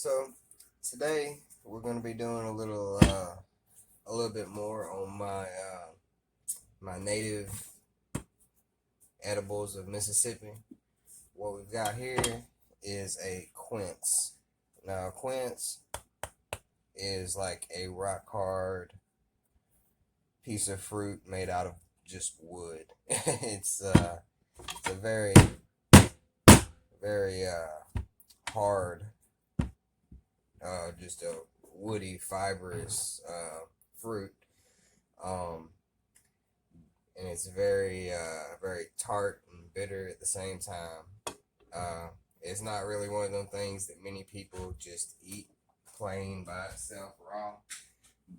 So today we're gonna be doing a little bit more on my native edibles of Mississippi. What we've got here is a quince. Now, a quince is like a rock hard piece of fruit made out of just wood. It's a very hard, just a woody, fibrous fruit. Um, and it's very tart and bitter at the same time. It's not really one of them things that many people just eat plain by itself raw,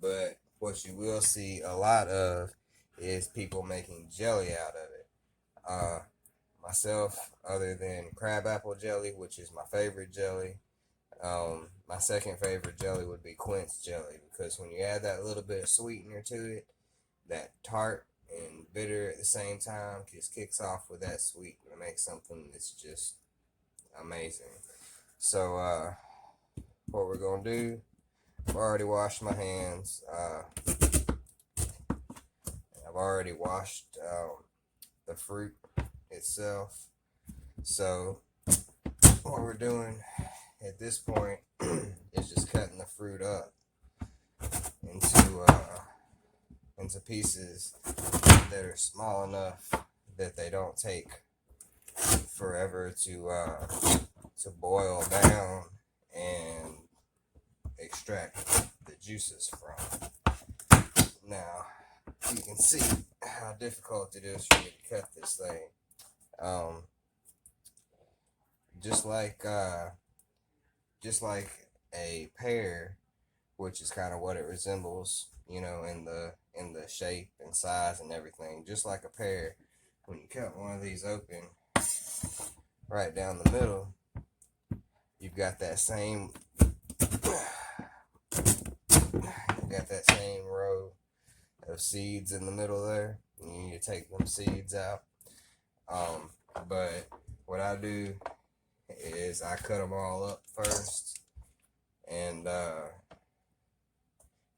but what you will see a lot of is people making jelly out of it. Myself, other than crabapple jelly, which is my favorite jelly, my second favorite jelly would be quince jelly, because when you add that little bit of sweetener to it, that tart and bitter at the same time just kicks off with that sweet and makes something that's just amazing. So, what we're gonna do, I've already washed my hands. I've already washed the fruit itself. So, what we're doing at this point is just cutting the fruit up into into pieces that are small enough that they don't take forever to boil down and extract the juices from. Now, you can see how difficult it is for me to cut this thing. Um, just like a pear, which is kind of what it resembles, in the shape and size and everything. Just like a pear, when you cut one of these open, right down the middle, you've got that same row of seeds in the middle there. You need to take them seeds out. But what I do is I cut them all up first, and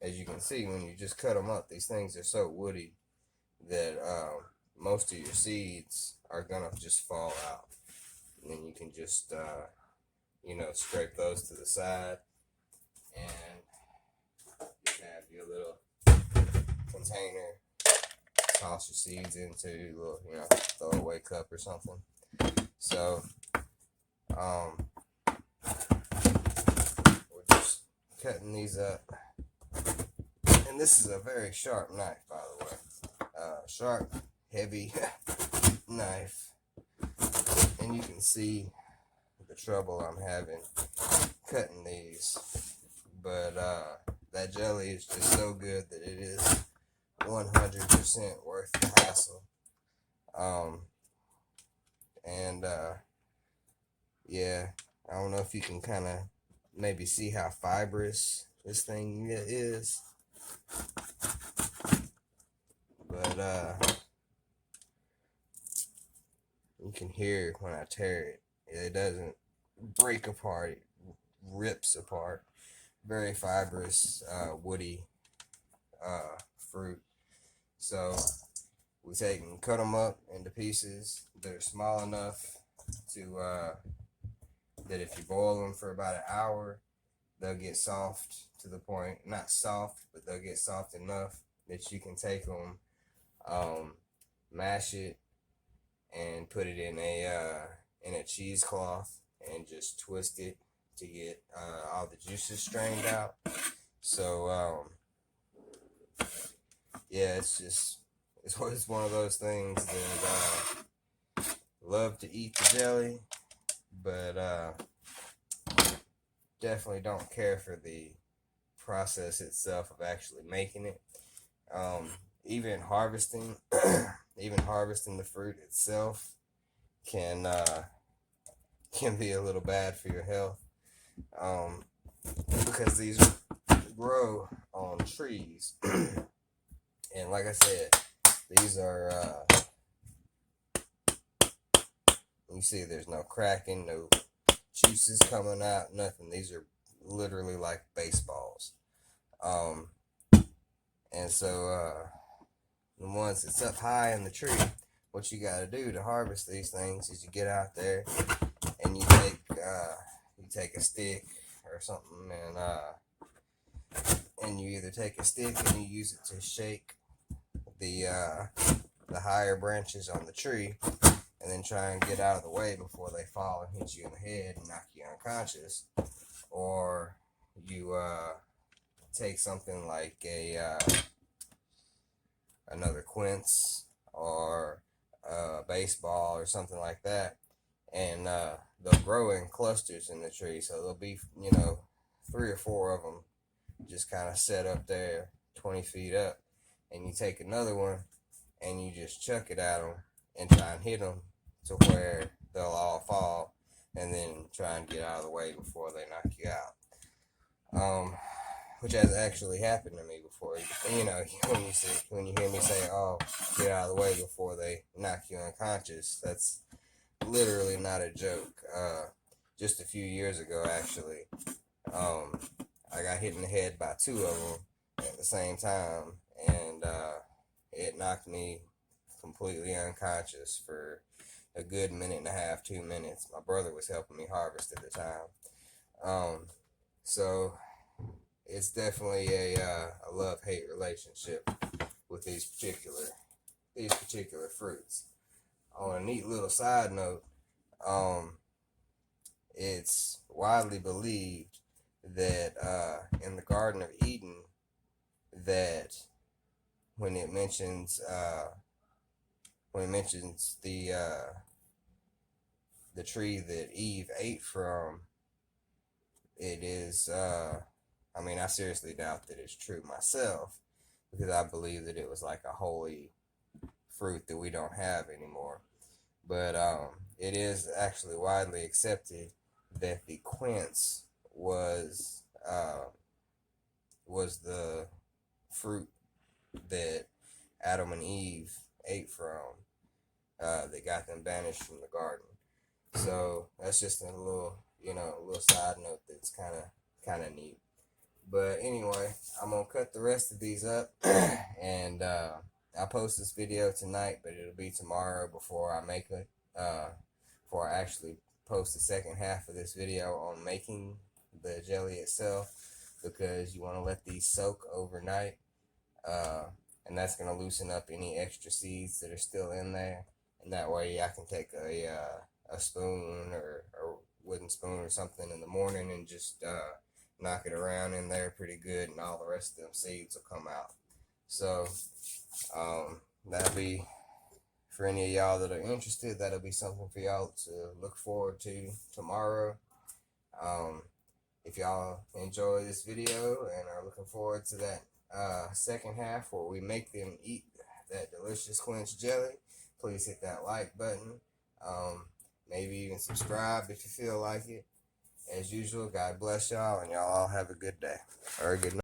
as you can see, when you just cut them up, these things are so woody that most of your seeds are gonna just fall out. And then you can just scrape those to the side, and you have your little container. Toss your seeds into a little, throwaway cup or something. So, we're just cutting these up, and this is a very sharp knife, by the way. Sharp, heavy knife, and you can see the trouble I'm having cutting these. But that jelly is just so good that it is 100% worth the hassle. And yeah, I don't know if you can kind of maybe see how fibrous this thing is, but you can hear it when I tear it. It doesn't break apart, it rips apart. Very fibrous, woody fruit. So we take and cut them up into pieces that are small enough to that if you boil them for about an hour, they'll get soft to the point, not soft, but they'll get soft enough that you can take them, mash it, and put it in a cheesecloth and just twist it to get all the juices strained out. So yeah, it's one of those things that love to eat the jelly, but definitely don't care for the process itself of actually making it. Even harvesting, even harvesting the fruit itself can be a little bad for your health, because these grow on trees, and like I said, these are you see, there's no cracking, no juices coming out, nothing. These are literally like baseballs. Um, and so once it's up high in the tree, what you got to do to harvest these things is you get out there and you take a stick or something, and you either take a stick and you use it to shake the higher branches on the tree, and then try and get out of the way before they fall and hit you in the head and knock you unconscious. Or you take something like another quince or a baseball or something like that, and they'll grow in clusters in the tree. So there'll be 3 or 4 of them just kind of set up there 20 feet up, and you take another one and you just chuck it at them and try and hit them to where they'll all fall, and then try and get out of the way before they knock you out. Which has actually happened to me before. When you hear me say, "Oh, get out of the way before they knock you unconscious," that's literally not a joke. Just a few years ago, actually, I got hit in the head by 2 of them at the same time, and it knocked me completely unconscious for a good minute and a half, 2 minutes. My brother was helping me harvest at the time. So it's definitely a love-hate relationship with these particular fruits. On a neat little side note, it's widely believed that in the Garden of Eden, that when it mentions the tree that Eve ate from, it is I seriously doubt that it's true myself, because I believe that it was like a holy fruit that we don't have anymore. But it is actually widely accepted that the quince was the fruit that Adam and Eve ate from, that got them banished from the garden. So that's just a little side note that's kind of neat. But anyway, I'm gonna cut the rest of these up, and I'll post this video tonight, but it'll be tomorrow before I actually post the second half of this video on making the jelly itself, because you want to let these soak overnight, and that's gonna loosen up any extra seeds that are still in there, and that way I can take a spoon or wooden spoon or something in the morning and just knock it around in there pretty good, and all the rest of them seeds will come out. So that'll be, for any of y'all that are interested, that'll be something for y'all to look forward to tomorrow. If y'all enjoy this video and are looking forward to that second half where we make them eat that delicious Quince jelly, please hit that like button. Maybe even subscribe if you feel like it. As usual, God bless y'all, and y'all all have a good day, or a good night.